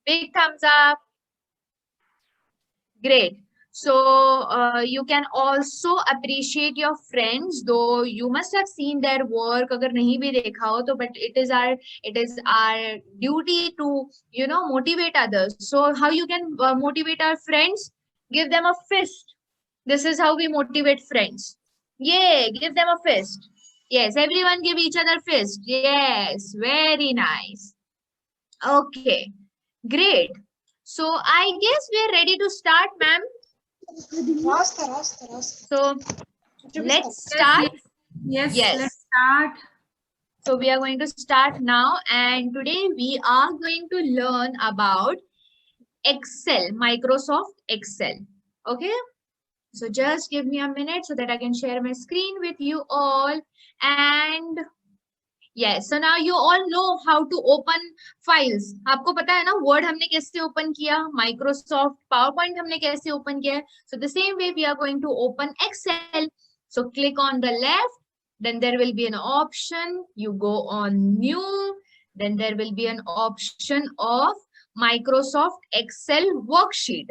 Big thumbs up. Great. So you can also appreciate your friends, though you must have seen their work. अगर नहीं भी देखा हो तो, but it is our duty to motivate others. So how you can motivate our friends? Give them a fist. This is how we motivate friends. Yeah, give them a fist. Yes, everyone give each other fist. Yes, very nice. Okay, great. So I guess we are ready to start, ma'am. So let's start. Yes, Yes. let's start. So we are going to start now, and today we are going to learn about Excel, Microsoft Excel. Okay. So just give me a minute so that I can share my screen with you all. And yes, so now you all know how to open files. आपको पता है ना Word हमने कैसे open किया, Microsoft PowerPoint हमने कैसे open किया. So the same way we are going to open Excel. So click on the left, then there will be an option. You go on New, then there will be an option of Microsoft Excel worksheet.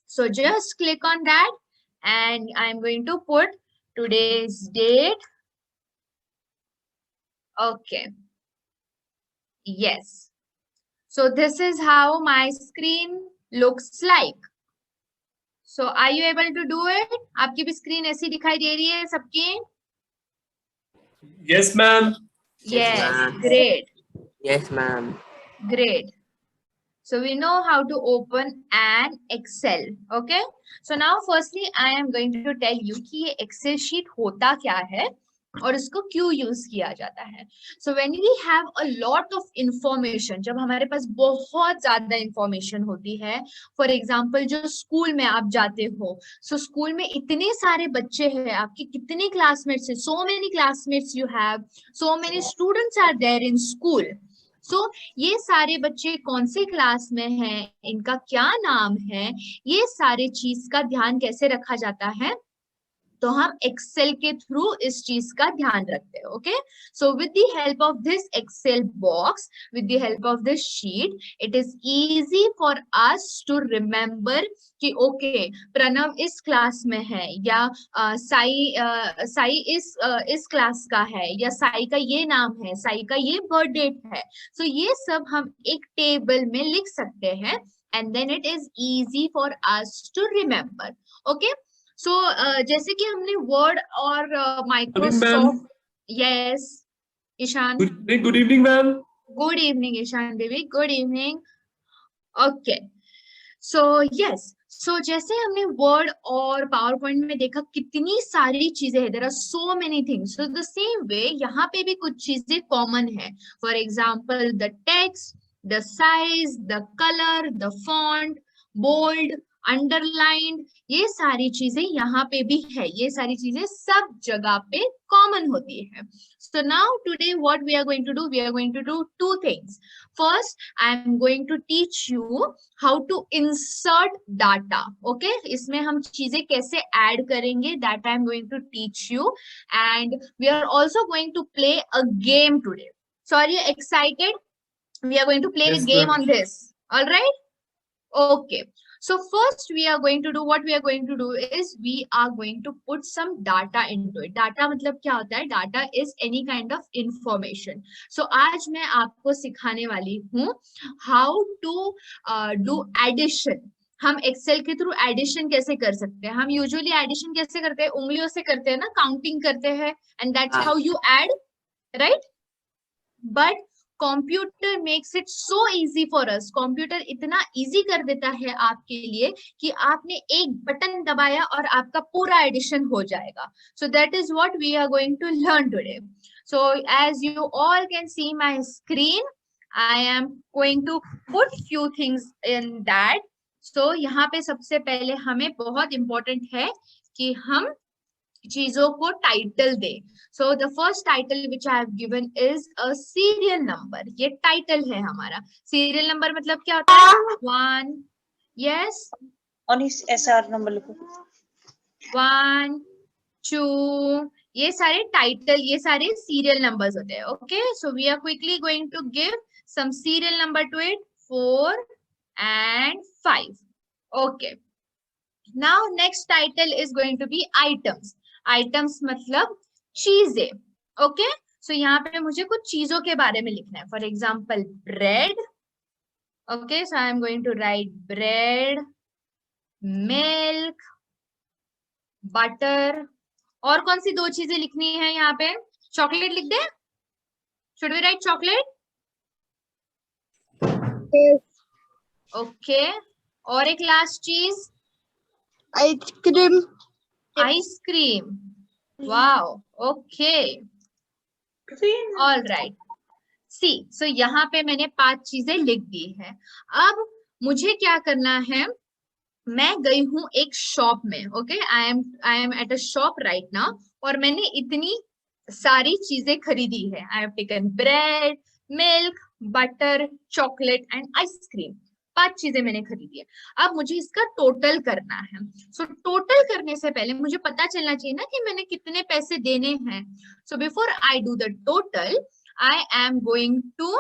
So just click on that, and I'm going to put today's date. Okay. Yes. So this is how my screen looks like. So are you able to do it? आपकी भी screen ऐसी दिखाई दे रही है सबकी? Yes, ma'am. Yes, great. Yes, ma'am. Great. So we know how to open an Excel. Okay. So now firstly I am going to tell you कि ये Excel sheet होता क्या है और इसको क्यों यूज किया जाता है. So when we have a lot of information, जब हमारे पास बहुत ज्यादा इंफॉर्मेशन होती है, फॉर एग्जांपल जो स्कूल में आप जाते हो, सो स्कूल में इतने सारे बच्चे हैं, आपके कितने क्लासमेट्स हैं, so many classmates you have, so many students are there in school. So ये सारे बच्चे कौन से क्लास में हैं, इनका क्या नाम है, ये सारे चीज का ध्यान कैसे रखा जाता है, तो हम एक्सेल के थ्रू इस चीज का ध्यान रखते हैं. Okay. So with the help of this Excel box, with the help of this sheet, it is easy for us to remember कि ओके प्रणव इस क्लास में है, या साई इस क्लास का है, या साई का ये नाम है, साई का ये बर्थ डेट है. सो ये सब हम एक टेबल में लिख सकते हैं, and then it is easy for us to remember. Okay. So जैसे कि हमने वर्ड और Microsoft. Yes Ishan. Good evening, ma'am. Good evening Ishan baby, good evening. Okay. So yes, so जैसे हमने वर्ड और पावर पॉइंट में देखा कितनी सारी चीजें हैं, there are so many things. So the same way यहाँ पे भी कुछ चीजें कॉमन है. For example the text, the size, the colour, the font, bold, underlined, ये सारी चीजें यहाँ पे भी है. ये सारी चीजें सब जगह पे कॉमन होती है. So now today what we are going to do, we are going to do two things. First, I am going to teach you how to insert data. Okay, इसमें हम चीजें कैसे ऐड करेंगे, that I am going to teach you, and we are also going to play a game today. So are you excited? We are going to play a game on this. All right? Okay. So first we are going to do, what we are going to do is we are going to put some data into it. Data मतलब क्या होता है? Data is any kind of information. So आज मैं आपको सिखाने वाली हूँ how to do addition. हम एक्सेल के थ्रू एडिशन कैसे कर सकते हैं. हम यूजुअली एडिशन कैसे करते हैं, उंगलियों से करते हैं ना, काउंटिंग करते हैं, and that's how you add, right. But computer makes it so easy for us. Computer इतना इजी कर देता है आपके लिए कि आपने एक बटन दबाया और आपका पूरा एडिशन हो जाएगा. So that is what we are going to learn today. So as you all can see my screen, I am going to put few things in that. So यहाँ पे सबसे पहले हमें बहुत इंपॉर्टेंट है कि हम चीजों को title they. So the first title which I have given is a serial number. ये टाइटल है हमारा. सीरियल नंबर मतलब क्या होता है? 1, यस, और इस एसआर नंबर लिखो. 1, 2, ये सारे टाइटल, ये सारे सीरियल नंबर्स होते हैं. Okay. So we are quickly going to give some serial number to it. 4, and 5. Okay. Now next title is going to be items. Items मतलब चीजें. Okay. So यहाँ पे मुझे कुछ चीजों के बारे में लिखना है. For example, bread. Okay. So I am going to write bread, milk, butter. और कौन सी दो चीजें लिखनी है यहाँ पे? चॉकलेट लिख दे? Should we write chocolate? Yes. Okay. और एक लास्ट चीज? Ice cream. Ice cream. Wow. Okay. All right. See, so यहाँ पे मैंने 5 चीजें लिख दी है. अब मुझे क्या करना है? मैं गई हूँ एक शॉप में. Okay, I am at a shop right now और मैंने इतनी सारी चीजें खरीदी है. I have taken bread, milk, butter, chocolate and ice cream. 5 चीजें मैंने खरीदी है. अब मुझे इसका टोटल करना है. सो टोटल करने से पहले मुझे पता चलना चाहिए ना कि मैंने कितने पैसे देने हैं. So before I do the total, I am going to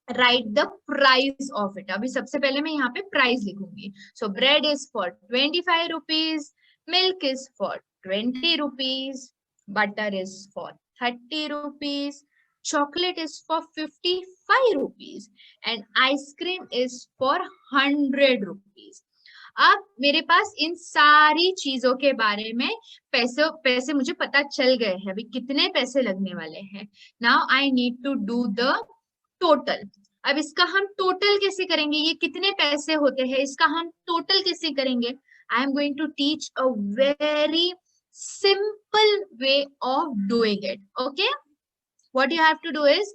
write the price of it. अभी सबसे पहले मैं यहाँ पे प्राइस लिखूंगी. So bread is for 25 rupees, milk is for 20 rupees, butter is for 30 rupees, chocolate is for 55 rupees and ice cream is for 100 rupees. अब मेरे पास इन सारी चीजों के बारे में पैसे मुझे पता चल गए हैं. अभी कितने पैसे लगने वाले हैं. Now I need to do the total. अब इसका हम टोटल कैसे करेंगे? ये कितने पैसे होते हैं, इसका हम टोटल कैसे करेंगे? I am going to teach a very simple way of doing it. Okay, what you have to do is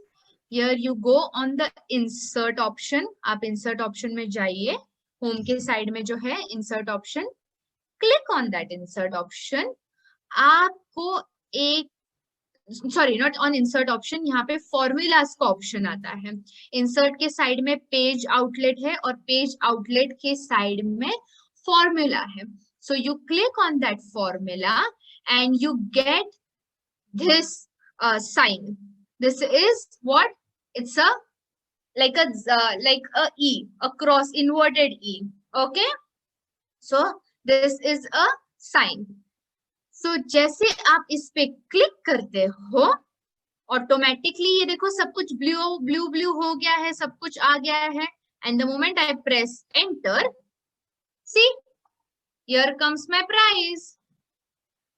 here you go on the insert option. आप insert option में जाइए. home के side में जो है insert option, click on that insert option. आपको एक sorry not on insert option, यहाँ पे फॉर्मूलाज का ऑप्शन आता है. इंसर्ट के साइड में पेज आउटलेट है और पेज आउटलेट के साइड में फॉर्मूला है. So you click on that formula and you get this sign. This is what? It's a like a E, a cross, inverted E. Okay. So this is a sign. So जैसे आप इस पे click करते हो, automatically ये देखो सब कुछ ब्लू ब्लू ब्लू हो गया है, सब कुछ आ गया है. And the moment I press enter, see, here comes my price.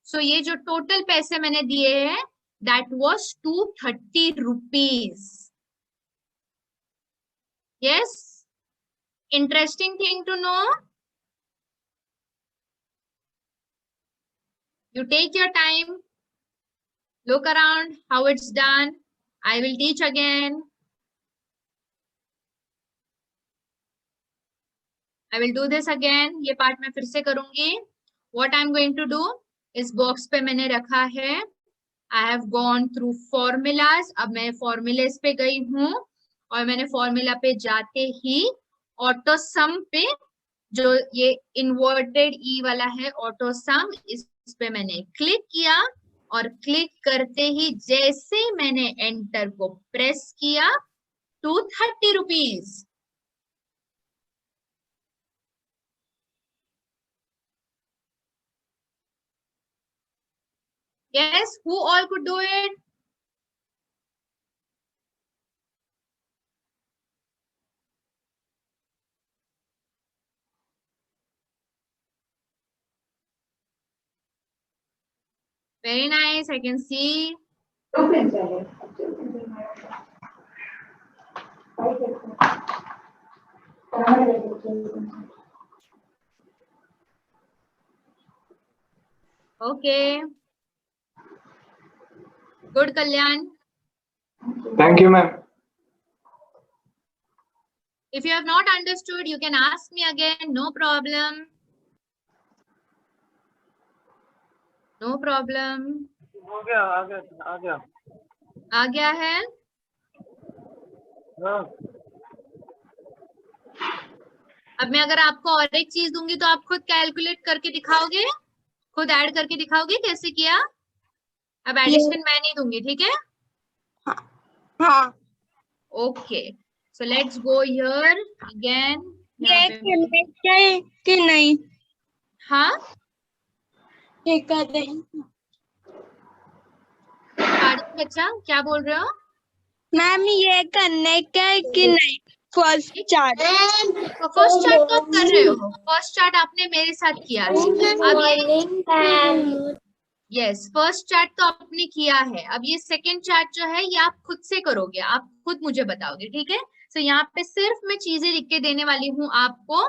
So ये जो टोटल पैसे मैंने दिए हैं, that was 230 rupees. Yes, interesting thing to know. You take your time, look around how it's done. I will teach again. I will do this again. ये part मैं फिर से करूंगी. What I'm going to do, इस box पे मैंने रखा है I have gone through formulas. अब मैं फॉर्मूलेस पे गई हूँ और मैंने फॉर्मूला पे जाते ही ऑटो सम पे, जो ये इन्वर्टेड ई वाला है ऑटो सम, इस पे मैंने क्लिक किया और क्लिक करते ही जैसे मैंने एंटर को प्रेस किया, 230 rupees. Yes, who all could do it? Very nice, I can see. Okay. Good, Kalyan. Thank you, ma'am. If you have not understood, you can ask me again, no problem. No problem. हो गया, आ गया. आ गया है? हाँ. अब मैं अगर आपको और एक चीज दूंगी तो आप खुद कैलकुलेट करके दिखाओगे, खुद ऐड करके दिखाओगे कैसे किया? अब एडिशन मैं नहीं दूंगी, ठीक है? हाँ. Okay. So let's go here again. यहाँ ये पे कनेक्ट है कि नहीं? हाँ ये कर रही पार्थ बच्चा क्या बोल रहे हो? मैम, ये कनेक्ट है कि नहीं? First chart. तो फर्स्ट चार्ट तो आप कर रहे हो, फर्स्ट चार्ट आपने मेरे साथ किया है। अब ये यस फर्स्ट चार्ट तो आपने किया है। अब ये सेकंड चार्ट जो है ये आप खुद से करोगे, आप खुद मुझे बताओगे, ठीक है? सो यहाँ पे सिर्फ मैं चीजें लिख के देने वाली हूँ आपको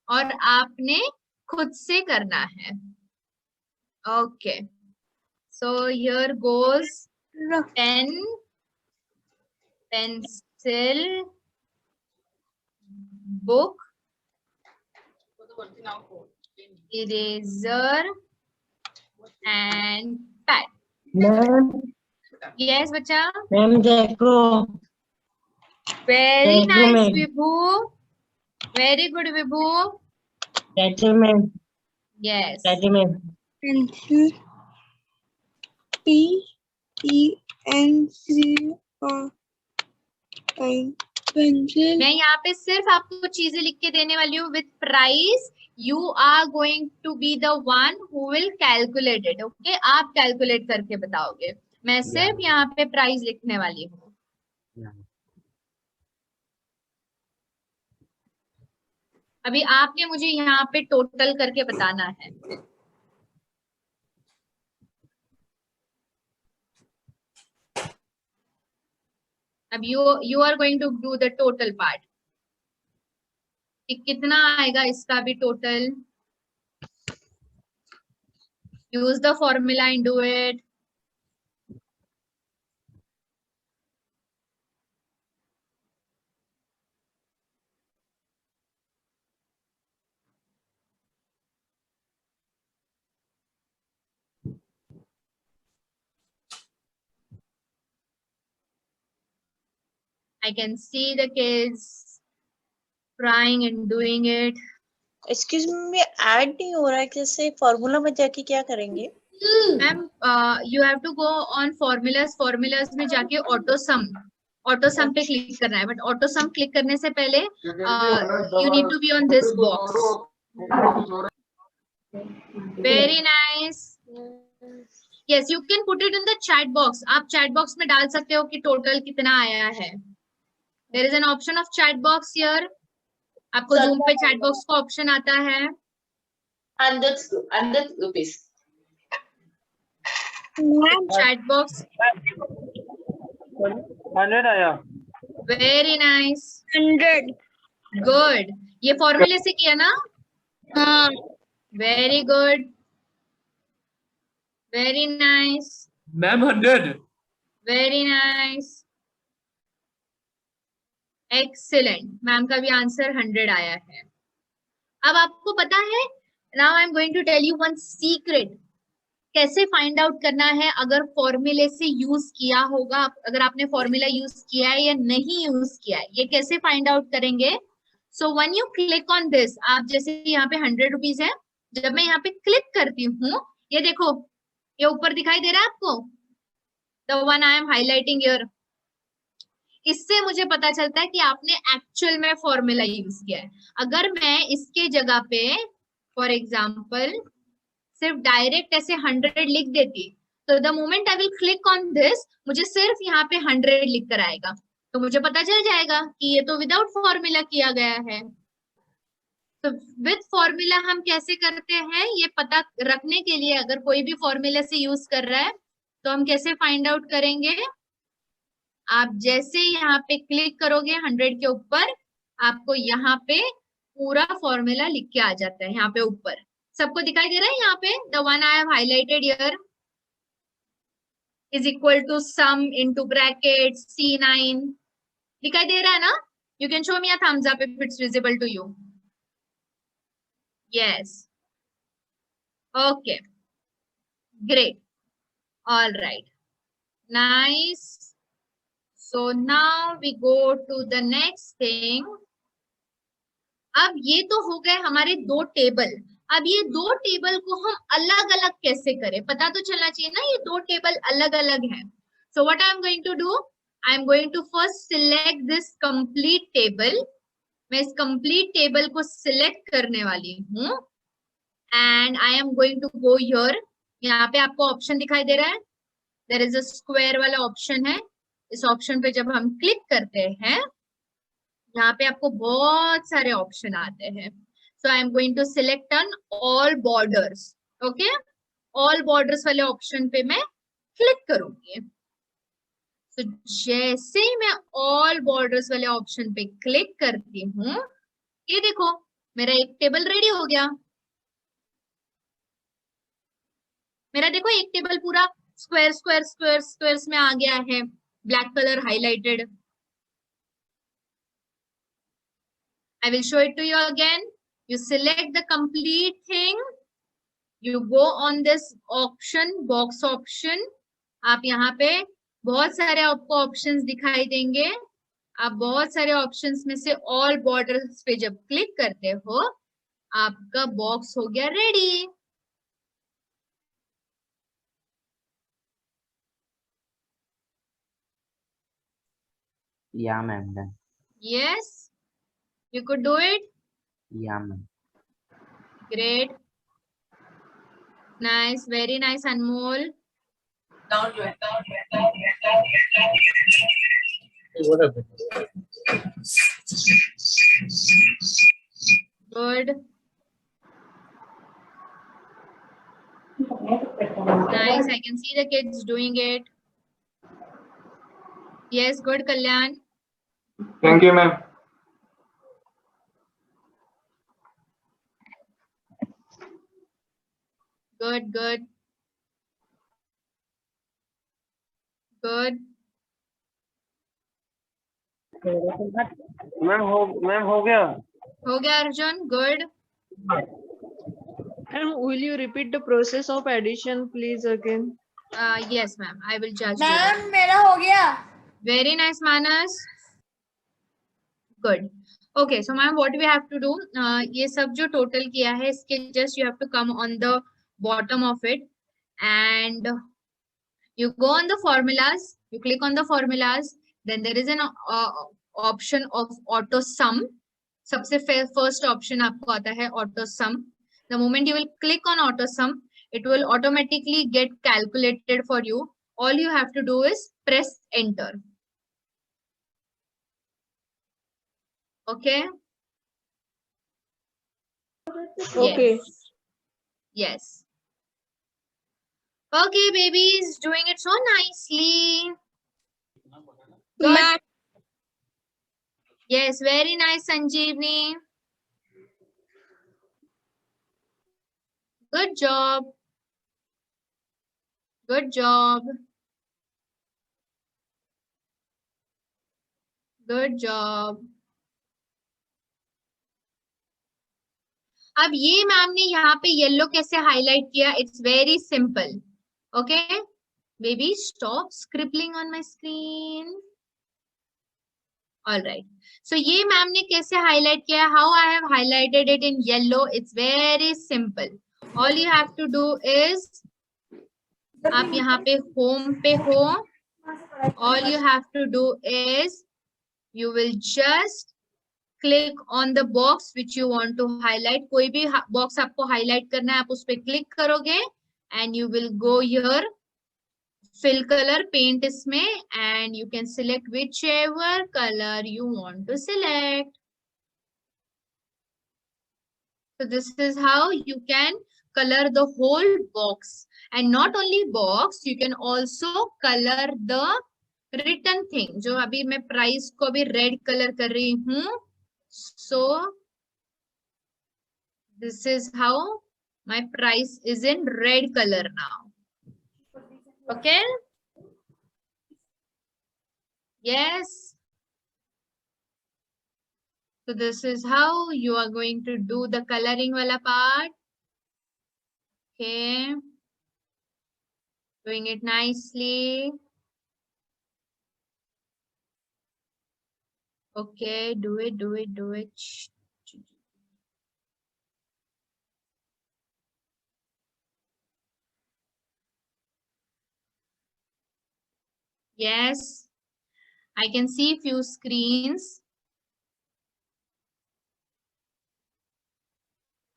और आपने खुद से करना है। Okay so here goes pen, pencil, book, eraser and pad. Ma'am yes बच्चा, मैम देखो वेरी देखो nice ma'am Vibhu, very good Vibhu. कैसे मैम यस कैसे ma'am pencil, P E N C R I, pencil. मैं यहाँ पे सिर्फ आपको चीजें लिख के देने वाली हूँ with price. You are going to be the one who will calculate it. Okay, आप कैलकुलेट करके बताओगे, मैं सिर्फ यहाँ पे प्राइस लिखने वाली हूँ। अभी आपने मुझे यहाँ पे टोटल करके बताना है। अब you are going to do the total part, कितना आएगा इसका भी total. Use the formula and do it. I can see the kids trying and doing it. Excuse me, add नहीं हो रहा है, कैसे फॉर्मूला में जाके क्या करेंगे? Ma'am you have to go on formulas, formulas में जाके ऑटो सम पे क्लिक करना है। बट ऑटो सम क्लिक करने से पहले you need to be on this box. Very nice. Yes you can put it in the chat box. आप chat box में डाल सकते हो कि टोटल कितना आया है। There is an option of chat box here. आपको जूम पे चैट बॉक्स का ऑप्शन आता है। 100 rupees. चैट बॉक्स 100 आया। Very nice 100। गुड। ये फॉर्मूले से किया ना? हाँ। Very good, very nice Ma'am, 100. Very nice, excellent. Ma'am का भी आंसर 100 आया है। अब आपको पता है, now I am going to tell you one secret, कैसे फाइंड आउट करना है अगर फॉर्मूले से यूज किया होगा, अगर आपने फॉर्मूला यूज किया है या नहीं यूज किया है, ये कैसे फाइंड आउट करेंगे। सो when you click on this, आप जैसे यहाँ पे 100 रुपीज है, जब मैं यहाँ पे क्लिक करती हूँ, ये देखो ये ऊपर दिखाई दे रहा है आपको, the one I am highlighting here. इससे मुझे पता चलता है कि आपने एक्चुअल में फॉर्मूला यूज किया है। अगर मैं इसके जगह पे फॉर एग्जाम्पल सिर्फ डायरेक्ट ऐसे 100 लिख देती, तो the moment I will click on this, मुझे सिर्फ यहाँ पे 100 लिख कर आएगा, तो मुझे पता चल जाएगा कि ये तो विदाउट फॉर्मूला किया गया है। तो विद फॉर्मूला हम कैसे करते हैं ये पता रखने के लिए, अगर कोई भी फॉर्मूला से यूज कर रहा है तो हम कैसे फाइंड आउट करेंगे। आप जैसे यहाँ पे क्लिक करोगे 100 के ऊपर, आपको यहाँ पे पूरा फॉर्मूला लिख के आ जाता है। यहाँ पे ऊपर सबको दिखाई दे रहा है, यहाँ पे the one I have highlighted here is equal to sum into bracket C9 दिखाई दे रहा है ना? You can show me a thumbs up if it's visible to you. Yes okay great all right nice. So now we go to the next thing. अब ये तो हो गए हमारे दो टेबल। अब ये दो टेबल को हम अलग अलग कैसे करें, पता तो चलना चाहिए ना, ये दो टेबल अलग अलग है। So what I am going to do, I am going to first select this complete table मैं इस कंप्लीट टेबल को सिलेक्ट करने वाली हूँ and I am going to go here. यहाँ पे आपको ऑप्शन दिखाई दे रहा है, देयर इज अ स्क्वायर वाला ऑप्शन है। इस ऑप्शन पे जब हम क्लिक करते हैं, यहाँ पे आपको बहुत सारे ऑप्शन आते हैं। So I am going to select on all borders. Okay, all borders वाले ऑप्शन पे मैं क्लिक करूंगी। तो जैसे ही मैं ऑल बॉर्डर्स वाले ऑप्शन पे क्लिक करती हूँ, ये देखो मेरा एक टेबल रेडी हो गया। मेरा देखो एक टेबल पूरा स्क्वायर स्क्वायर स्क्वायर स्क्वायर्स में आ गया है, black colour highlighted. I will show it to you again. You select the complete thing. You go on this option, box option. आप यहाँ पे बहुत सारे आपको ऑप्शंस दिखाई देंगे। आप बहुत सारे ऑप्शंस में से ऑल बॉर्डर्स पे जब क्लिक करते हो, आपका बॉक्स हो गया ready. Yeah, ma'am. Done. Yes, you could do it. Yeah, ma'am. Great. Nice, very nice, Anmol. Down your Good. Nice, I can see the kids doing it. Yes, good, Kalyan. Thank you, ma'am. Good, good. Good. Ma'am हो गया। हो गया Arjun, good. And will you repeat the process of addition, please, again? Yes, ma'am. I will just do that. Ma'am मेरा हो गया। Very nice, Manas. Good. Okay, so ma'am, what we have to do? ये सब जो total किया है, इसके just you have to come on the bottom of it, and you go on the formulas. You click on the formulas. Then there is an option of auto sum. सबसे first option आपको आता है auto sum. The moment you will click on auto sum, it will automatically get calculated for you. All you have to do is press enter. Okay. Okay. Yes. Okay, babies, doing it so nicely. Good. Ma'am Yes, very nice, Sanjeevni. Good job. Good job. Good job. अब ये ma'am ने यहाँ पे yellow कैसे highlight किया? It's very simple. Okay baby, stop scribbling on my screen. Alright, so ये ma'am ने कैसे हाईलाइट किया? How I have highlighted it in yellow? It's very simple. All you have to do is, आप यहाँ पे home पे हो. All you have to do is you will just click on the box which you want to highlight. कोई भी box आपको highlight करना है, आप उस पे click करोगे and you will go here, fill color, paint इसमें, and you can select whichever color you want to select. So this is how you can color the whole box, and not only box, you can also color the written thing. जो अभी मैं price को भी red colour कर रही हूँ. So this is how my price is in red color now. Okay. Yes. So this is how you are going to do the coloring wala part. Okay. Doing it nicely. Okay, do it, do it, do it. Yes, I can see few screens.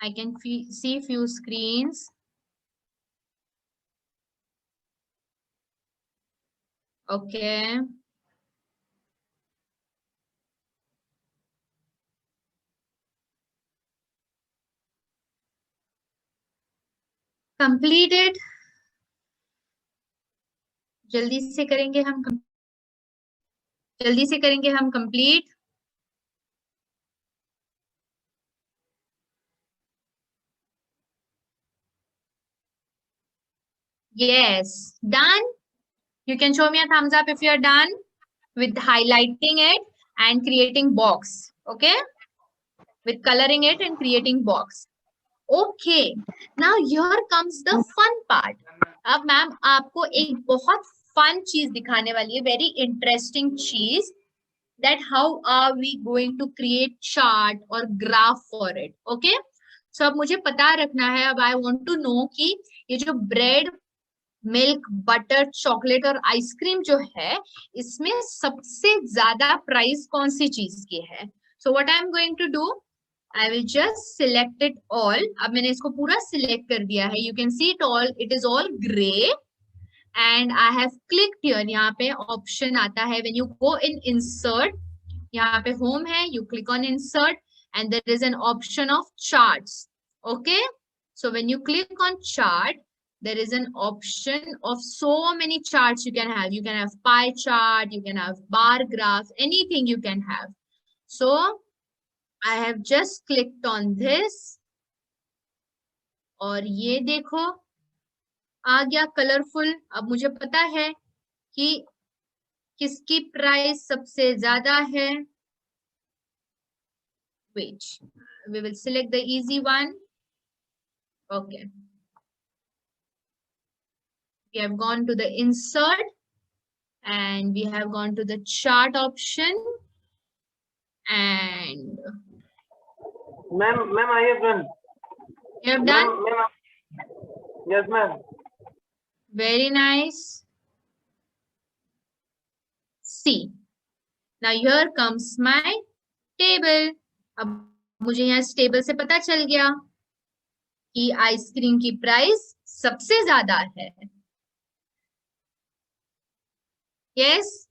I can see few screens. Okay. Completed. जल्दी से करेंगे हम complete. Yes, done. You can show me a thumbs up if you are done with highlighting it and creating box. Okay, with coloring it and creating box. Okay, now here comes the fun part. अब ma'am आपको एक बहुत fun चीज दिखाने वाली है, very interesting चीज, that how are we going to create chart or graph for it. Okay, so अब मुझे पता रखना है, अब I want to know कि ये जो bread, मिल्क, बटर, चॉकलेट और आइसक्रीम जो है, इसमें सबसे ज्यादा प्राइस कौन सी चीज की है. So what I am going to do, I will just select it all. अब मैंने इसको पूरा सिलेक्ट कर दिया है. You can see it all, it is all grey and I have clicked here. यहाँ पे ऑप्शन आता है when you go in insert, यहाँ पे होम है, you click on insert and there is an option of charts. Okay, so when you click on chart, there is an option of so many charts you can have. You can have pie chart, you can have bar graph, anything you can have. So I have just clicked on this और ये देखो आ गया colourful. अब मुझे पता है कि किसकी प्राइस सबसे ज्यादा है. Wait, we will select the easy one. Okay. We have gone to the insert and we have gone to the chart option and Ma'am, I have done. you have done. Yes, ma'am. Very nice. See, now here comes my table. अब मुझे यहाँ इस table से पता चल गया कि ice cream की प्राइस सबसे ज्यादा है. Yes,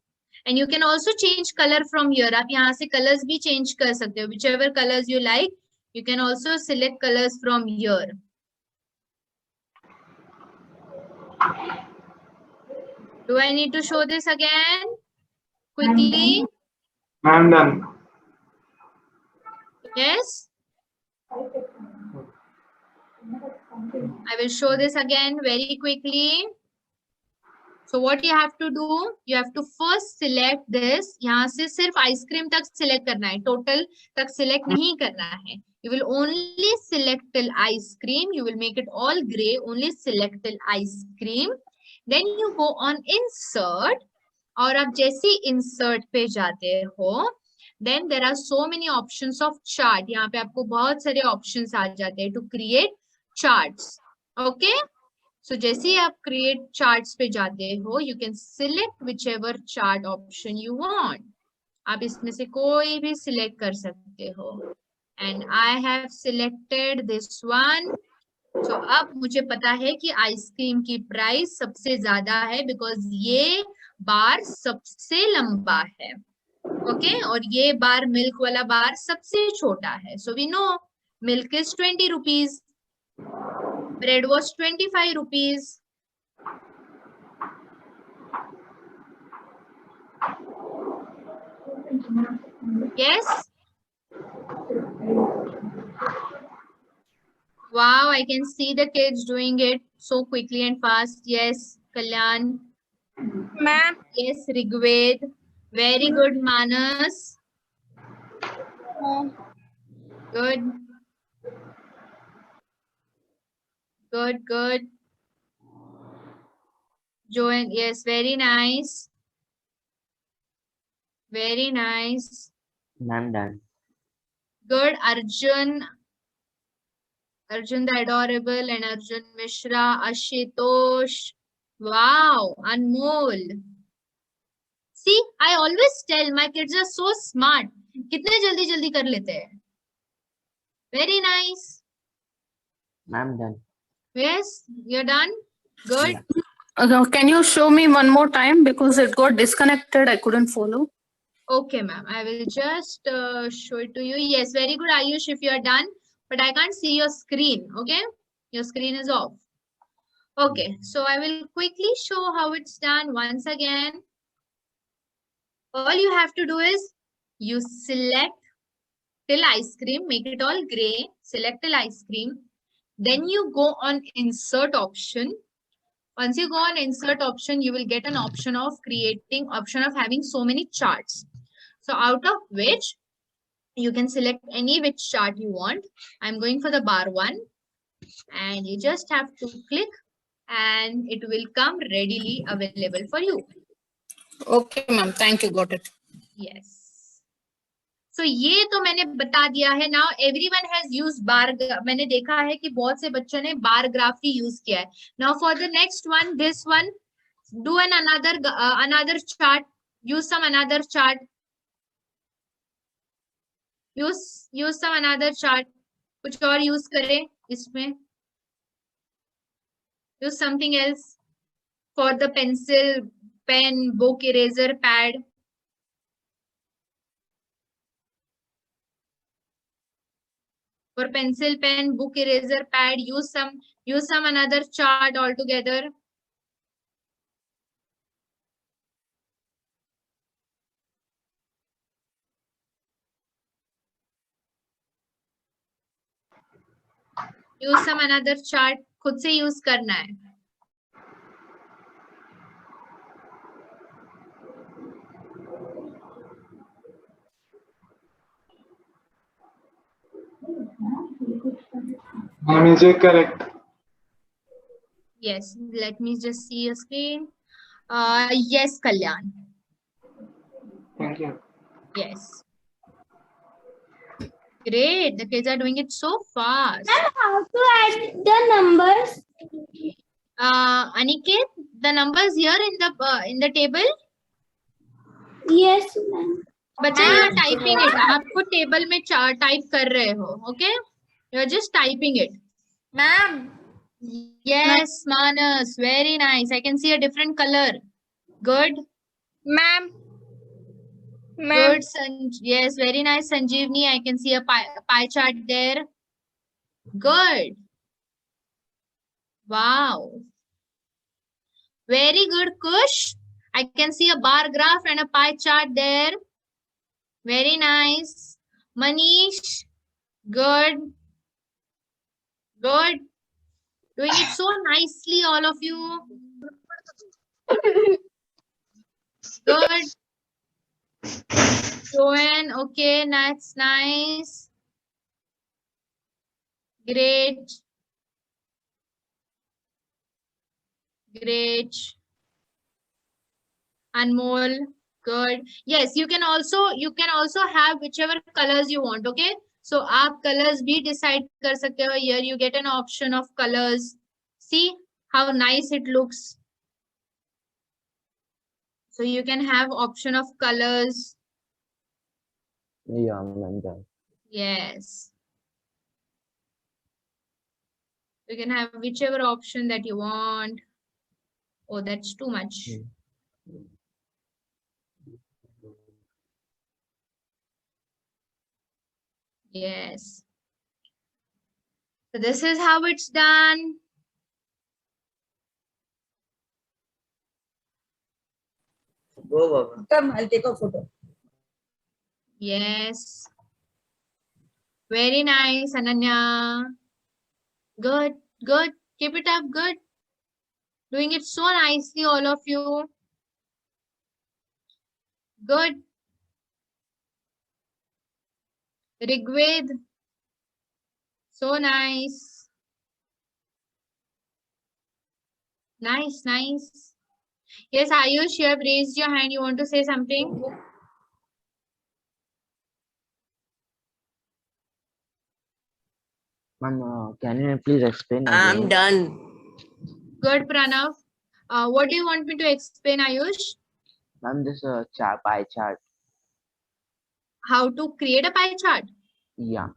and you can also change color from here. आप यहाँ से colors भी change कर सकते हो. Whichever colors you like, you can also select colors from here. Do I need to show this again quickly? Ma'am, done. Yes. I will show this again very quickly. So what you have to do, you have to first select this. यहाँ से सिर्फ ice cream तक select करना है, total तक select नहीं करना है. You will only select till ice cream. You will make it all gray. Only select till ice cream. Then you go on insert. और आप जैसे insert पे जाते हो, then there are so many options of chart. यहाँ पे आपको बहुत सारे options आ जाते हैं to create charts. Okay? So जैसे ही आप create charts पे जाते हो, you can select whichever chart option you want. आप इसमें से कोई भी select कर सकते हो. And I have selected this one. So अब मुझे पता है कि आइसक्रीम की प्राइस सबसे ज्यादा है because ये बार सबसे लंबा है. Okay? और ये बार मिल्क वाला बार सबसे छोटा है. So we know milk is 20 rupees. Bread was 25 rupees. Yes. Wow, I can see the kids doing it so quickly and fast. Yes, Kalyan. Ma'am. Yes, Rigved. Very good, Manas. Good. Good, good. Joan, yes, very nice. Very nice. Ma'am, done. Good, Arjun. Arjun the Adorable and Arjun Mishra, Ashutosh. Wow, Anmol. See, I always tell my kids are so smart. कितने जल्दी जल्दी कर लेते हैं. Very nice. Ma'am, done. Yes, you're done. Good. Can you show me one more time because it got disconnected? I couldn't follow. Okay, ma'am. I will just show it to you. Yes, very good, Ayush, if you are done. But I can't see your screen. Okay, your screen is off. Okay, so I will quickly show how it's done once again. All you have to do is you select till ice cream, make it all gray, select till ice cream. Then you go on insert option. Once you go on insert option, you will get an option of having so many charts. So out of which you can select any which chart you want. I'm going for the bar one, and you just have to click and it will come readily available for you. Okay, ma'am. Thank you. Got it. Yes. So ये तो मैंने बता दिया है. Now everyone has used bar. मैंने देखा है कि बहुत से बच्चों ने bar graph ही use किया है. Now for the next one, this one, do another chart. Use some another chart. Use some another chart. कुछ और use करें इसमें. Use something else for the pencil, pen, book, eraser, pad. For pencil, pen, book, eraser, pad, use some another chart altogether. Use some another chart. खुद से use करना है. Ma'am, is it correct? Yes, let me just see your screen. Yes, Kalyan. Thank you. Yes. Great. The kids are doing it so fast. How to add the numbers? Aniket, the numbers here in the table. Yes, ma'am. बच्चे you are typing it. आप खुद table में type कर रहे हो. Okay? You are just typing it. Ma'am. Yes, Manas. Very nice. I can see a different color. Good. Ma'am. Good. Yes, very nice, Sanjeevni. I can see a pie chart there. Good. Wow. Very good, Kush. I can see a bar graph and a pie chart there. Very nice. Manish. Good. Good. Doing it so nicely, all of you. Good. Joanne, okay, that's nice. Great. Great. Anmol, good. Yes, you can also have whichever colors you want, okay? So आप colors भी decide कर सकते हो. Here you get an option of colors. See how nice it looks. So you can have option of colors. Yeah, ma'am, done. Yes. You can have whichever option that you want. Oh, that's too much. Yes. So this is how it's done. Go, Baba. Come, I'll take a photo. Yes. Very nice, Ananya. Good, good. Keep it up, good. Doing it so nicely, all of you. Good. Rigved. So nice. Nice, nice. Yes, Ayush, you have raised your hand. You want to say something? Ma'am, can you please explain I'm again? done. Good, Pranav. What do you want me to explain, Ayush? Ma'am, this pie chart. How to create a pie chart? Yeah.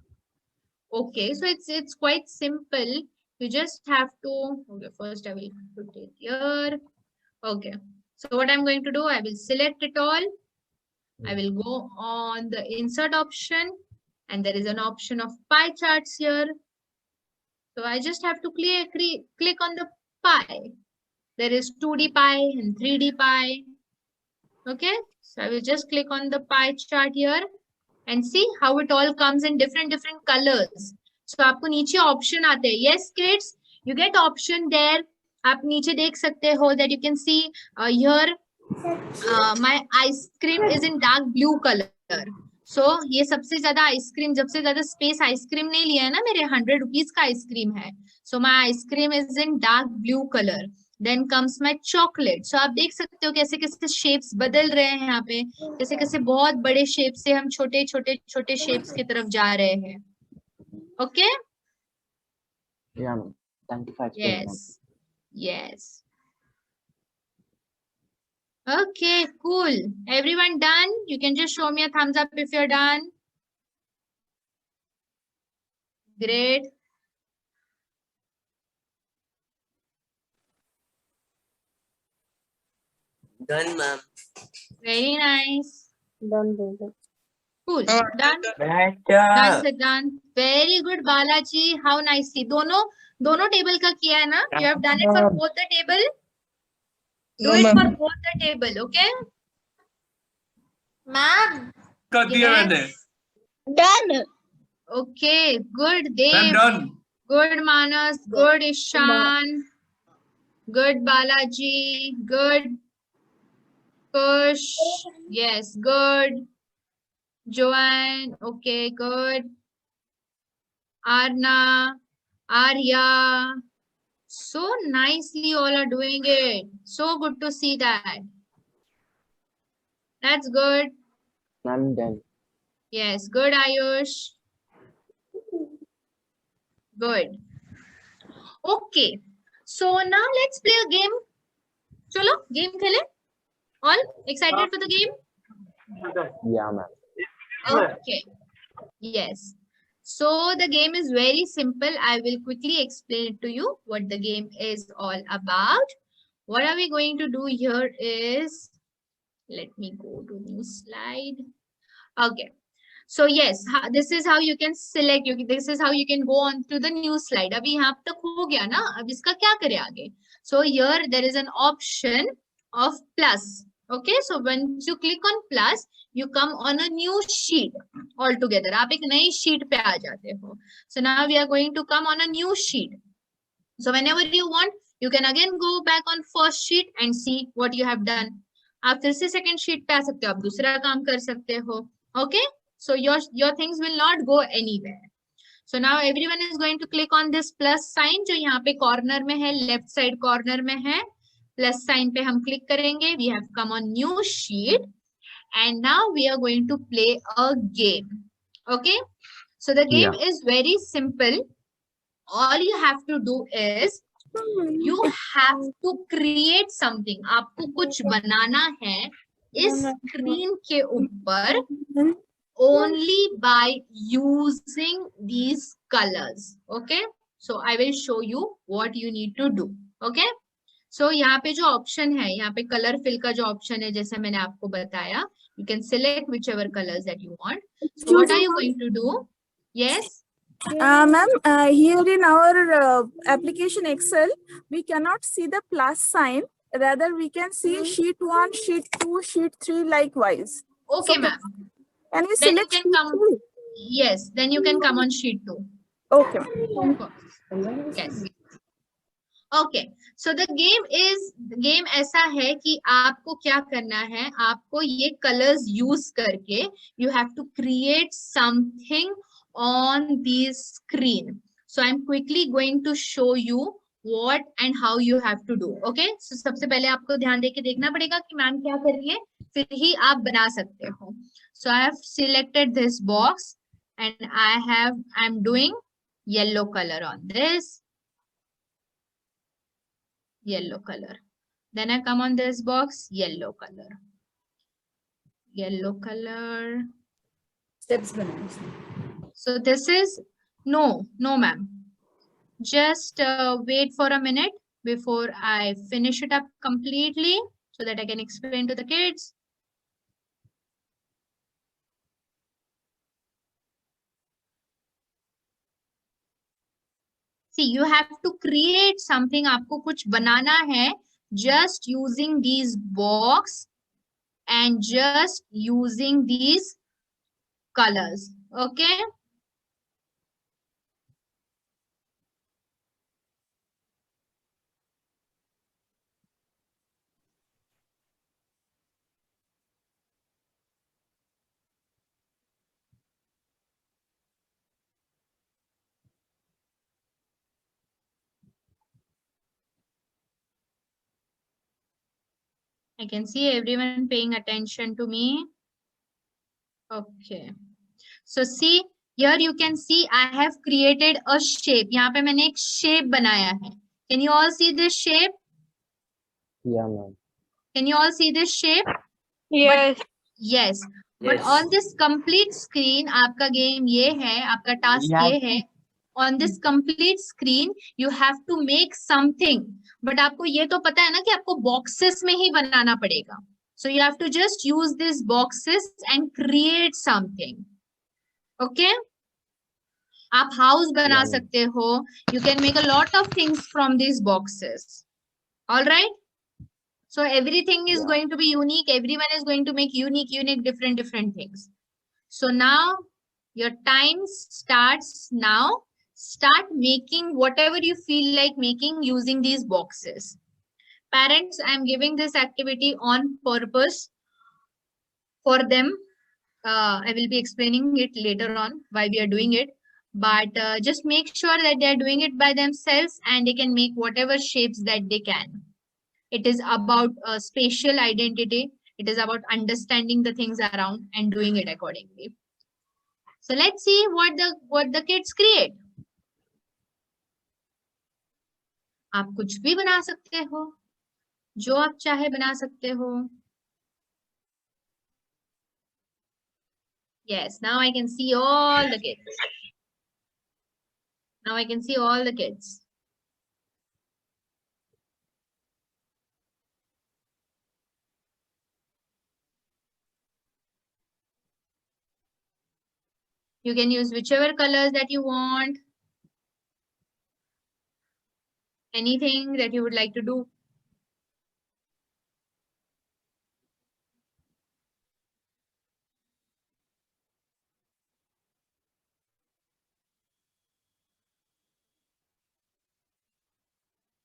Okay, so it's quite simple. You just have to, okay, first I will put it here. Okay, so what I'm going to do, I will select it all. I will go on the insert option, and there is an option of pie charts here. So I just have to click on the pie. There is 2D pie and 3D pie. Okay, so I will just click on the pie chart here and see how it all comes in different colors. So आपको नीचे option आते हैं. Yes, kids, you get option there. आप नीचे देख सकते हो that you can see here my ice cream is in dark blue color. So ये सबसे ज्यादा आइसक्रीम, जब से ज्यादा स्पेस आइसक्रीम नहीं लिया है ना, मेरे 100 रुपीज का आइसक्रीम है. So my ice cream is in dark blue color. Then comes my chocolate. So आप देख सकते हो कैसे कैसे शेप्स बदल रहे हैं यहाँ पे, कैसे कैसे बहुत बड़े शेप से हम छोटे छोटे शेप्स की तरफ जा रहे हैं. Okay? Yeah, ma'am. Thank you for explaining. Yes. Yes. Okay, cool. Everyone done? You can just show me a thumbs up if you're done. Great. Done, ma'am. Very nice. Done. Cool. Done. Better. Done, sir, done. Very good, Balaji. How nicely. दोनों table का किया है ना? You have done it for both the table. Do it for both the table, okay? Ma'am. कर दिया मैंने. Done. Okay, good. I'm Dev. done. Good, Manas. Good, Ishan. Good, Balaji. Good. Kush. Yes, good. Joanne. Okay, good. Arna. Arya. So nicely all are doing it. So good to see that. That's good. I'm done. Yes, good, Ayush. Good. Okay. So now let's play a game. Chalo, game khele. All excited for the game? Yeah, ma'am. Okay. Yes. So the game is very simple. I will quickly explain it to you what the game is all about. What are we going to do here is, let me go to new slide. Okay. So yes, this is how you can select. This is how you can go on to the new slide. अभी यहाँ तक हो गया ना? अब इसका क्या करें आगे? So here there is an option of plus. Okay, so when you click on plus, you come on a new sheet altogether. आप एक नई sheet पे आ जाते हो. So now we are going to come on a new sheet. So whenever you want, you can again go back on first sheet and see what you have done. आप फिर से second sheet पे आ सकते हो. आप दूसरा काम कर सकते हो. Okay, so your things will not go anywhere. So now everyone is going to click on this plus sign जो यहाँ पे corner में है, left side corner में है. Plus sign पे हम click करेंगे. We have come on new sheet and now we are going to play a game. Okay, so the game is very simple. All you have to do is you have to create something. आपको कुछ बनाना है इस screen के ऊपर only by using these colors. Okay, so I will show you what you need to do. Okay, so यहाँ पे जो option है, यहाँ पे color fill का जो option है, जैसे मैंने आपको बताया, you can select whichever colors that you want. So what are you going to do? Yes. Ma'am, here in our application Excel, we cannot see the plus sign. Rather, we can see sheet 1, sheet 2, sheet 3 likewise. Okay, So, ma'am. Can we Then you select can sheet come. 2? Yes, then you can come on sheet 2. Okay. Of course. Yes. Okay. So the game ऐसा है कि आपको क्या करना है, आपको ये colors use करके you have to create something on the screen. So I'm quickly going to show you what and how you have to do. Okay, so सबसे पहले आपको ध्यान देके देखना पड़ेगा कि मैम क्या कर रही है, फिर ही आप बना सकते हो. So I have selected this box and I'm doing yellow color on this. Yellow color. Then I come on this box, yellow color. Yellow color. Steps banana. So this is no, ma'am. Just wait for a minute before I finish it up completely so that I can explain to the kids. See, you have to create something. आपको कुछ बनाना है just using these box and just using these colors. Okay. I can see everyone paying attention to me. Okay. So see, here you can see I have created a shape. यहाँ पे मैंने एक shape बनाया है. Can you all see this shape? Yeah, ma'am. Can you all see this shape? Yes. Yes. But Yes. on this complete screen, आपका game ये है, आपका task Yeah. ये है. On this complete screen, you have to make something. But आपको ये तो पता है ना कि आपको boxes में ही बनाना पड़ेगा. So you have to just use these boxes and create something. Okay? आप house बना Yeah. सकते हो. You can make a lot of things from these boxes. All right? So everything is Yeah. going to be unique. Everyone is going to make unique, different things. So now your time starts now. Start making whatever you feel like making using these boxes. Parents, I'm giving this activity on purpose for them. I will be explaining it later on why we are doing it. But just make sure that they are doing it by themselves and they can make whatever shapes that they can. It is about spatial identity. It is about understanding the things around and doing it accordingly. So let's see what the kids create. आप कुछ भी बना सकते हो, जो आप चाहे बना सकते हो. Yes, now I can see all the kids. Now I can see all the kids. You can use whichever colors that you want. Anything that you would like to do.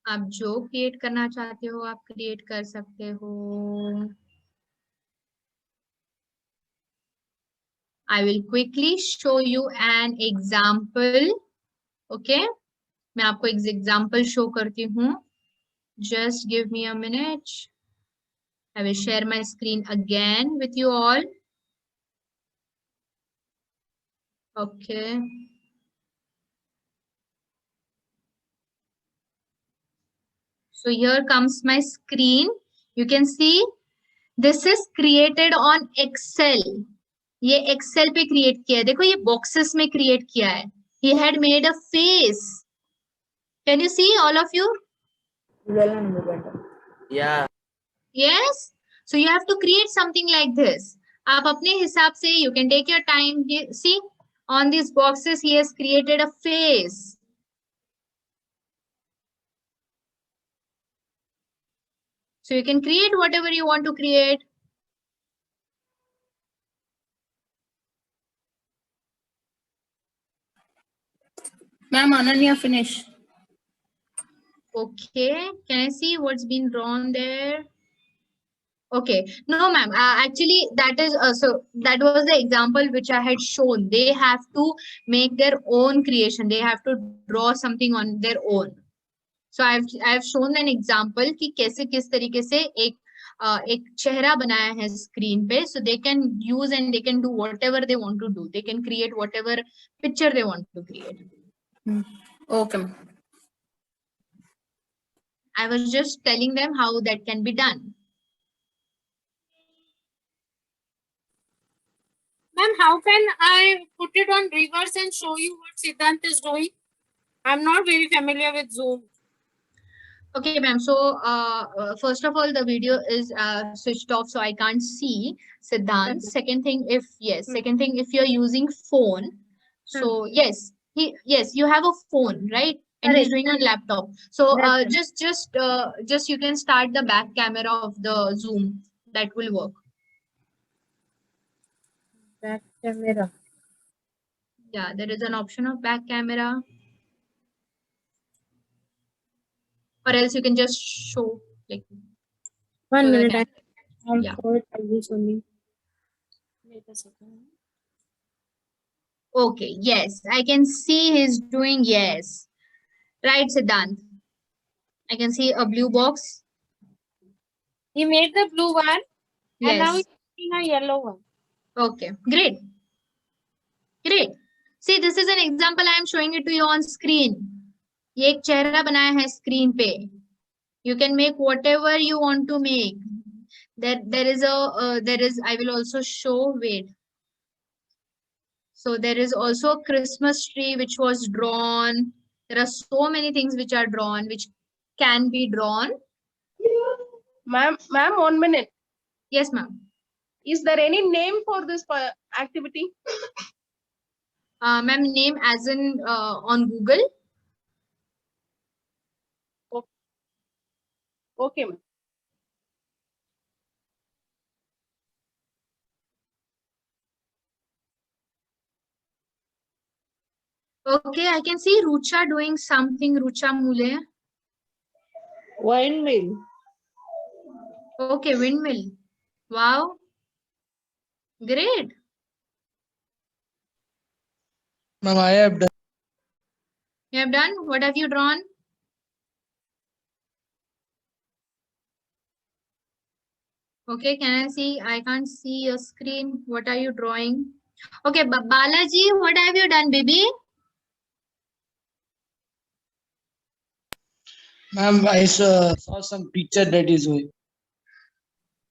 आप जो क्रिएट करना चाहते हो आप create कर सकते हो. I will quickly show you an example. Okay? मैं आपको एक example show करती हूँ. Just give me a minute. I will share my screen again with you all. Okay. So here comes my screen. You can see this is created on Excel. ये Excel पे create किया है. देखो ये boxes में create किया है. He had made a face. Can you see all of you? Yeah. Yes. So you have to create something like this. आप अपने हिसाब से you can take your time. See on these boxes he has created a face. So you can create whatever you want to create. Ma'am, Ananya, finish. Okay, can I see what's been drawn there? Okay, no ma'am, actually that is so that was the example which I had shown. They have to make their own creation. They have to draw something on their own. So I have shown an example कि कैसे किस तरीके से एक चेहरा बनाया है screen पे. So they can use and they can do whatever they want to do. They can create whatever picture they want to create. Okay, ma'am. I was just telling them how that can be done. Ma'am, how can I put it on reverse and show you what Siddhant is doing? I'm not very familiar with Zoom. Okay, ma'am. So, first of all, the video is switched off, so I can't see Siddhant. Second thing, if you're using phone, so yes, you have a phone, right? And he's doing on laptop. So, just you can start the back camera of the Zoom. That will work. Back camera. Yeah, there is an option of back camera. Or else you can just show like 1 show the minute. camera. I'll Yeah. forward this only. Wait a second. Okay, yes, I can see he's doing yes. Right, Siddhant. I can see a blue box. He made the blue one and now Yes. he's making a yellow one. Okay, great. Great. See, this is an example I am showing it to you on screen. ये एक चेहरा बनाया है screen पे. You can make whatever you want to make. There is I will also show, wait. So there is also a Christmas tree which was drawn. There are so many things which are drawn, which can be drawn. Ma'am, 1 minute. Yes, ma'am. Is there any name for this activity? Ma'am, name as in on Google. Okay, ma'am. Okay, I can see Rucha doing something. Rucha Mule. Windmill. Okay, windmill. Wow. Great. Ma'am, I have done. You have done? What have you drawn? Okay, can I see? I can't see your screen. What are you drawing? Okay, Balaji, what have you done, baby? Ma'am, I saw some picture that is going.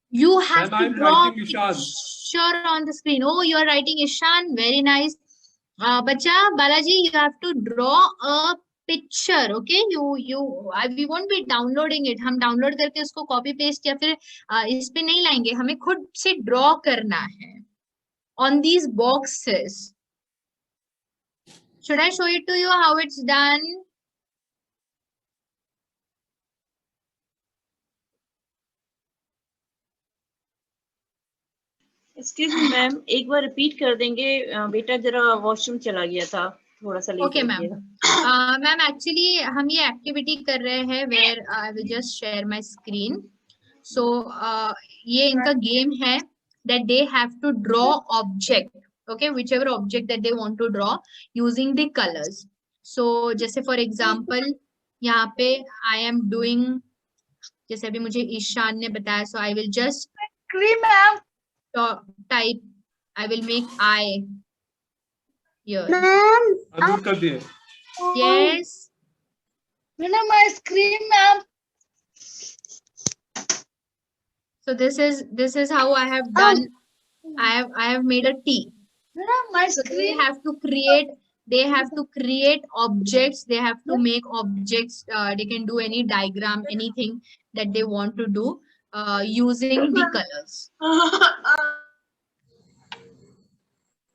You have Ma'am, to I'm draw writing Ishan. picture on the screen. Oh, you are writing Ishan. Very nice. Bacha, Balaji, you have to draw a picture. Okay, we won't be downloading it. हम download करके उसको copy paste या फिर इस पे नहीं लाएंगे. हमें खुद से draw करना है on these boxes. Should I show it to you how it's done? Excuse me ma'am, एक बार रिपीट कर देंगे? बेटा जरा वॉशरूम चला गया था, थोड़ा सा लेट Okay, हो ma'am. गया। मैम एक्चुअली हम ये एक्टिविटी कर रहे हैं where I will just share my screen. So ये इनका गेम है that they have to draw object, okay, whichever object that they want to draw using the colors. So जैसे for example यहाँ पे I am doing, जैसे अभी मुझे ईशान ने बताया, so I will just type, I will make I here. Ma'am, दूर कर दिए. Yes. my screen, ma'am. So this is how I have done. I have made a T. My So they have to create objects. They have to make objects. They can do any diagram, anything that they want to do using the colors.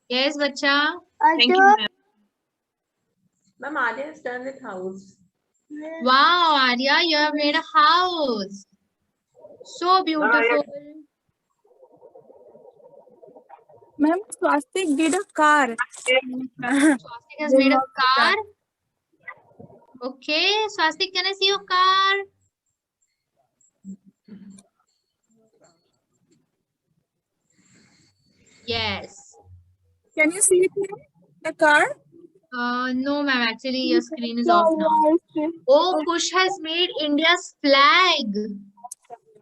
Yes, bacha. Thank you, ma'am. Ma'am, Alia has done with house. Wow, Arya, you have made a house. So beautiful. Ma'am, Swastik did a car. Swastik has made a car. Okay, Swastik, can I see your car? Yes. Can you see it here? The car? No, ma'am. Actually, your screen is off now. Oh, Kush has made India's flag.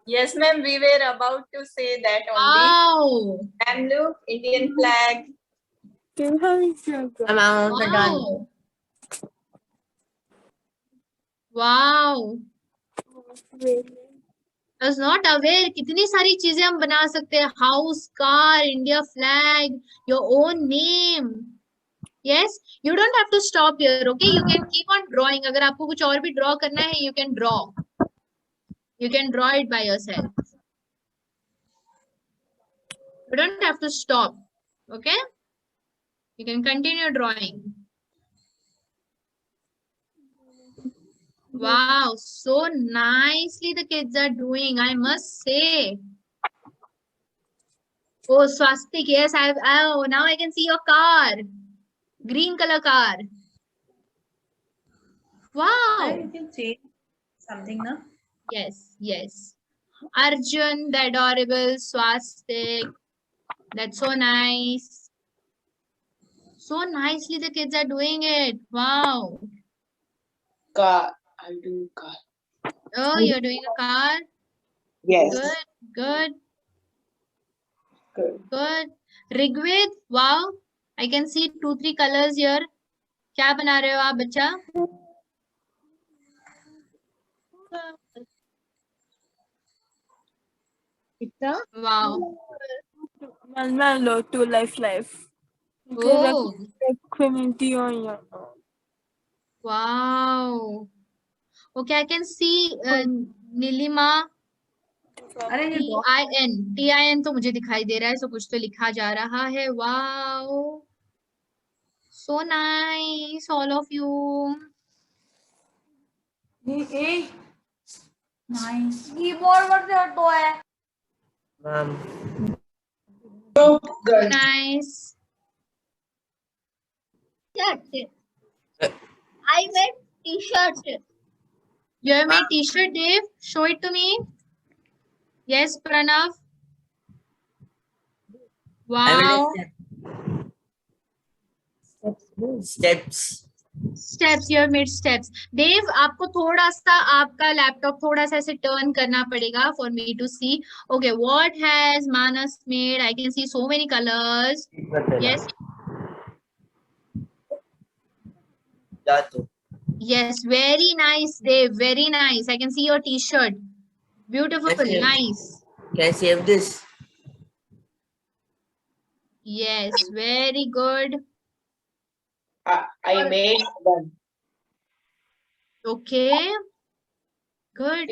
Yes, ma'am, we were about to say that only. Wow. Ma'am, look, Indian flag. Wow. Wow. I was not aware कितनी सारी चीजें हम बना सकते हैं. House, car, India flag, your own name. Yes, you don't have to stop here. Okay, you can keep on drawing. अगर आपको कुछ और भी draw करना है, you can draw. You can draw it by yourself. You don't have to stop. Okay, you can continue drawing. Wow, so nicely the kids are doing, I must say. Oh, Swastik, yes, now I can see your car. Green color car. Wow. You can say something now. Yes, yes. Arjun, the adorable Swastik. That's so nice. So nicely the kids are doing it. Wow. Car. I'll do car. Oh, you're doing a car? Yes. Good, good, Good. good. Rigved, wow. I can see 2-3 colors here. क्या बना रहे हो आप बच्चा? Wow. To life. Oh, wow. Okay, I can see Nilima. TIN तो मुझे दिखाई दे रहा है, so कुछ तो लिखा जा रहा है. Wow. So nice, all of you. Nice. Ma'am. So So good. nice. I made t-shirt. You have made t-shirt, Dave? Show it to me. Yes, Pranav. Wow. Steps. Steps, you have made steps. Dave, आपको थोड़ा सा आपका laptop थोड़ा सा ऐसे turn करना पड़ेगा for me to see. Okay, what has Manas made? I can see so many colors. Yes. Yes, very nice, Dave. Very nice. I can see your t-shirt. Beautiful, Yes, nice. Can I save this? Yes, very good. I made one. Okay. Good.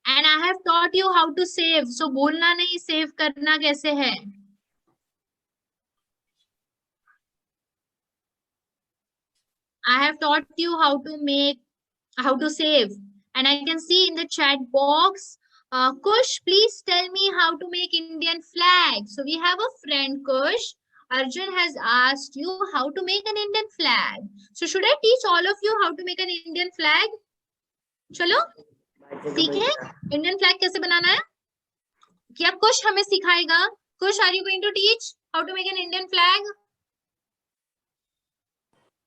And I have taught you how to save. So बोलना नहीं, save करना कैसे है? I have taught you how to save. And I can see in the chat box, Kush, please tell me how to make Indian flag. So we have a friend, Kush. Arjun has asked you how to make an Indian flag. So should I teach all of you how to make an Indian flag? चलो सीखें Indian flag कैसे बनाना है? क्या कुश हमें सिखाएगा? Kush, are you going to teach how to make an Indian flag?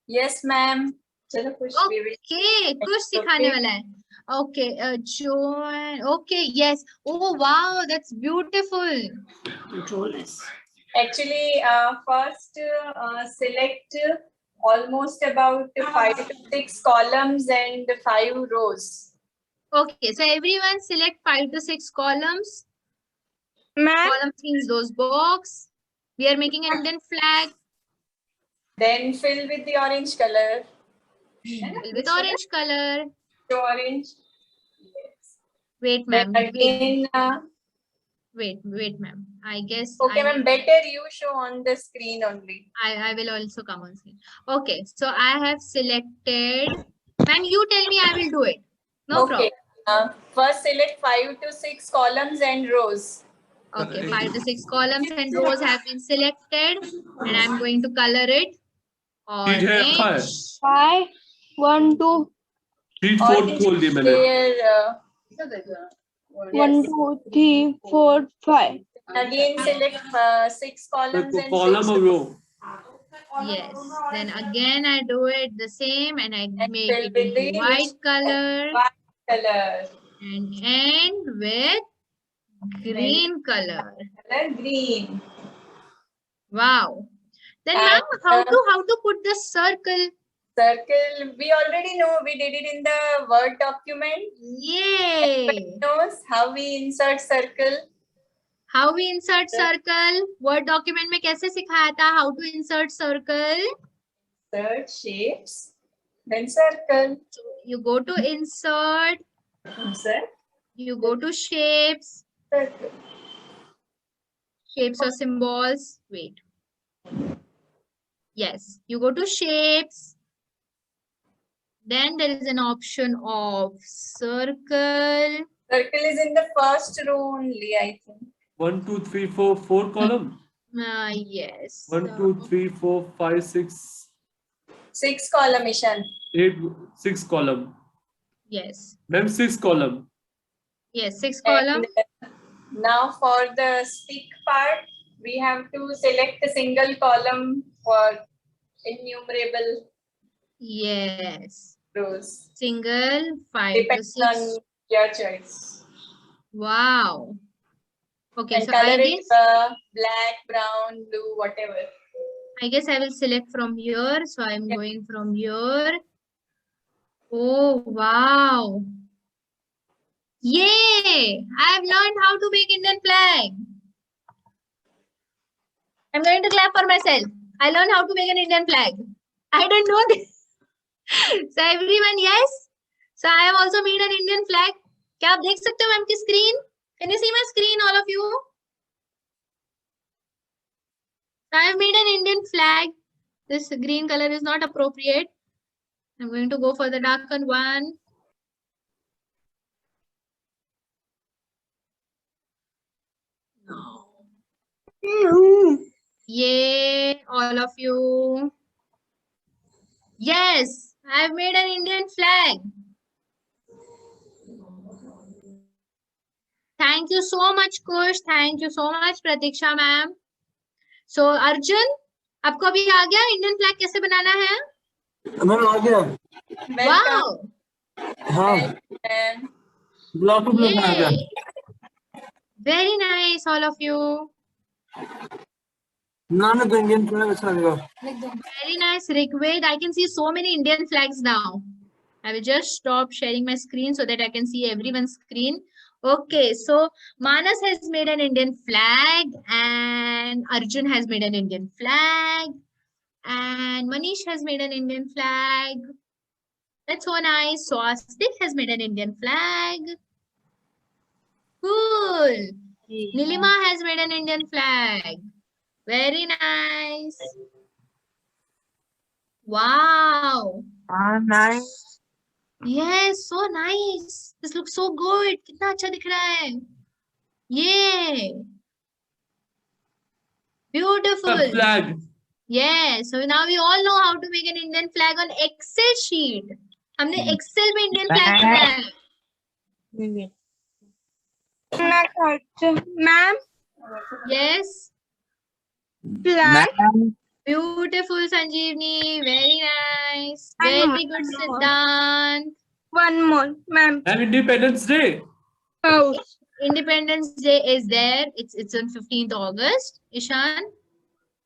Yes, ma'am. चलो कुछ we will. Okay, कुछ सिखाने वाला है. Okay, Joan. Okay, yes. Oh wow, that's beautiful. Actually, first select almost about 5 to 6 columns and 5 rows. Okay, so everyone select 5 to 6 columns. Ma'am, Columns means those box. We are making an Indian flag. Then fill with the orange color. Fill with orange color. Orange. Yes. Wait, Then ma'am. again. Wait, ma'am. I guess. Okay, ma'am. Better you show on the screen only. I will also come on screen. Okay, so I have selected. Ma'am, you tell me, I will do it. No problem. First select 5 to 6 columns and rows. Okay, 5 to 6 columns and rows have been selected, and I'm going to color it orange. 5, 1, 2, Orange there, 1, 2, 3, 4, 5. again select 6 columns and 6 rows. Yes, then again I do it the same and I make fill it with into the white color White color. and end with green color. Color green. Wow. Then And, ma'am, how to put the circle? Circle, we already know, we did it in the Word document. Yay! Knows how we insert circle. How we insert circle? Word document में कैसे सिखाया था how to insert circle? Insert shapes. Then circle. So you go to insert, Insert. you go to shapes, Circle. shapes or symbols. Wait. Yes, you go to shapes. Then there is an option of circle. Circle is in the first row only, I think. 1, 2, 3, 4, 4 column. Yes. 1, 2, 3, 4, 5, 6, 6 column, Ishan. 8, 6 column. Yes. Ma'am, 6 column. Yes, 6 column. And now for the stick part, we have to select a single column for innumerable Yes. rows. Single 5 to Depends 6. on your choice. Wow. Okay, And so color I it guess black, brown, blue, whatever. I will select from here. So I'm going from here. Oh, wow. Yay! I've learned how to make Indian flag. I'm going to clap for myself. I learned how to make an Indian flag. I don't know this. So everyone, yes. So I have also made an Indian flag. क्या आप देख सकते हो ma'am की screen? Can you see my screen, all of you? I have made an Indian flag. This green color is not appropriate. I'm going to go for the darker one. No. Yay, all of you. Yes, I've made an Indian flag. Thank you so much, Kush. Thank you so much, Pratiksha ma'am. So, Arjun, आपको अभी आ गया Indian flag कैसे बनाना है? Ma'am आ गया। Wow. हाँ। And block to block आ गया। Yay. Very nice, all of you. नाम तो इंडियन फ्लैग अच्छा लगेगा। Very nice, Rigved. I can see so many Indian flags now. I will just stop sharing my screen so that I can see everyone's screen. Okay, so Manas has made an Indian flag and Arjun has made an Indian flag and Manish has made an Indian flag. That's so nice. So Astik has made an Indian flag. Cool. Nilima has made an Indian flag. Very nice. Wow. Nice. Yes, so nice. This looks so good. कितना अच्छा दिख रहा है. Yay. Beautiful. Flag. Yes. So now we all know how to make an Indian flag on Excel sheet. हमने Excel में Indian flag बनाया है. Ma'am, Yes. flag. Beautiful, Sanjeevni. Very nice. I know. Very good, Siddhant. One more, ma'am. And Independence Day. Oh, Independence Day is there. It's on 15th August. Ishan.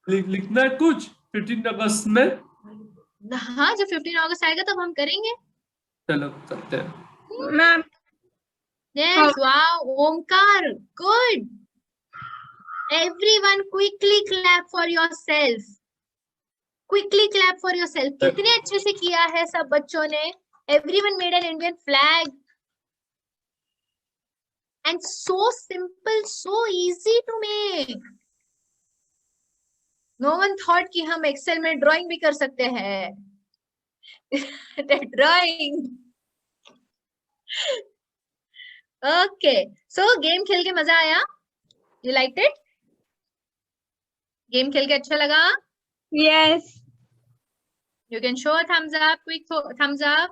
लिखना है कुछ 15 अगस्त में। हाँ, जब 15 अगस्त आएगा तब हम करेंगे. चलो चलते हैं। ma'am. Yes, wow, Omkar, good. Everyone quickly clap for yourself. Quickly clap for yourself. कितने अच्छे से किया है सब बच्चों ने. Everyone made an Indian flag. And so simple, so easy to make. No one thought कि हम Excel में drawing भी कर सकते हैं. The drawing. Okay, so game खेल के मजा आया? You liked it? Game खेल के अच्छा लगा? Yes. You can show a thumbs up, quick thumbs up.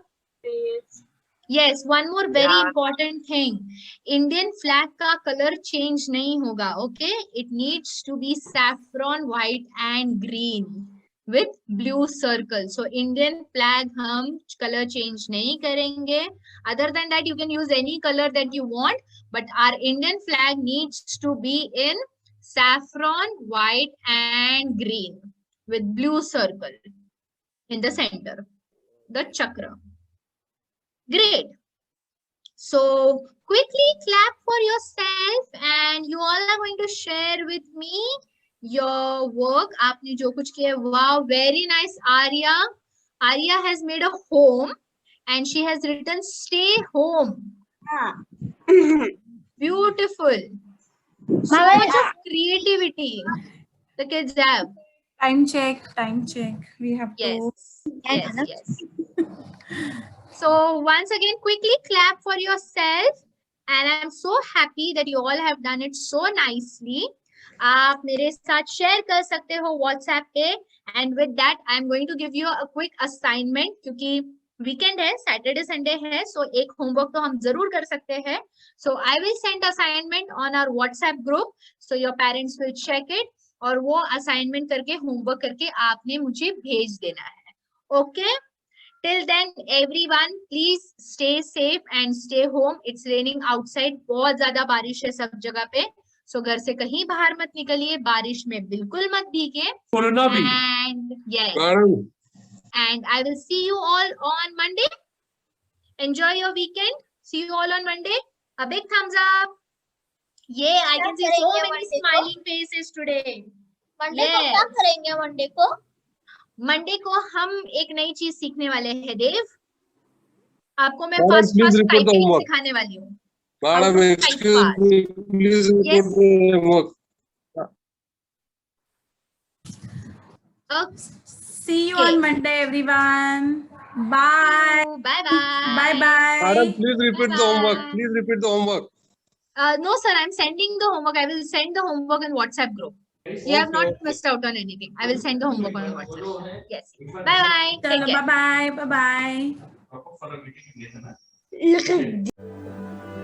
Yes, one more very important thing. Indian flag का color change नहीं होगा, okay? It needs to be saffron, white and green with blue circle. So Indian flag हम color change नहीं करेंगे. Other than that, you can use any color that you want, but our Indian flag needs to be in saffron, white and green with blue circle in the center, the chakra. Great. So quickly clap for yourself and you all are going to share with me your work. आपने जो कुछ किया, wow, very nice, Arya. Arya has made a home and she has written stay home. Beautiful. So much of creativity the kids have. Time check. We have Yes, to. yes. So once again, quickly clap for yourself. And I'm so happy that you all have done it so nicely. आप मेरे साथ share कर सकते हो WhatsApp पे. And with that, I'm going to give you a quick assignment क्योंकि weekend है, Saturday Sunday है, सो एक होमवर्क तो हम जरूर कर सकते हैं. So I will send assignment on our WhatsApp group, so your parents will check it, और वो असाइनमेंट करके होमवर्क करके आपने मुझे भेज देना है. Okay, till then everyone please stay safe and stay home. It's raining outside, बहुत ज्यादा बारिश है सब जगह पे, सो घर से कहीं बाहर मत निकलिए, बारिश में बिल्कुल मत भीगे. And yes, and I will see you all on Monday. Enjoy your weekend. See you all on Monday. A big thumbs up. Yeah, I can see so many smiling faces today. Monday को क्या करेंगे? Monday को हम एक नई चीज सीखने वाले हैं देव. आपको मैं फर्स्ट टाइपिंग सिखाने वाली हूँ. Madam, excuse me, please report the homework. See you on Monday, everyone. Bye. Bye. Madam, please repeat the homework. Please repeat the homework. No, sir, I'm sending the homework. I will send the homework in WhatsApp group. You have not missed out on anything. I will send the homework on WhatsApp. Yes. Bye. Take care. Bye. Look at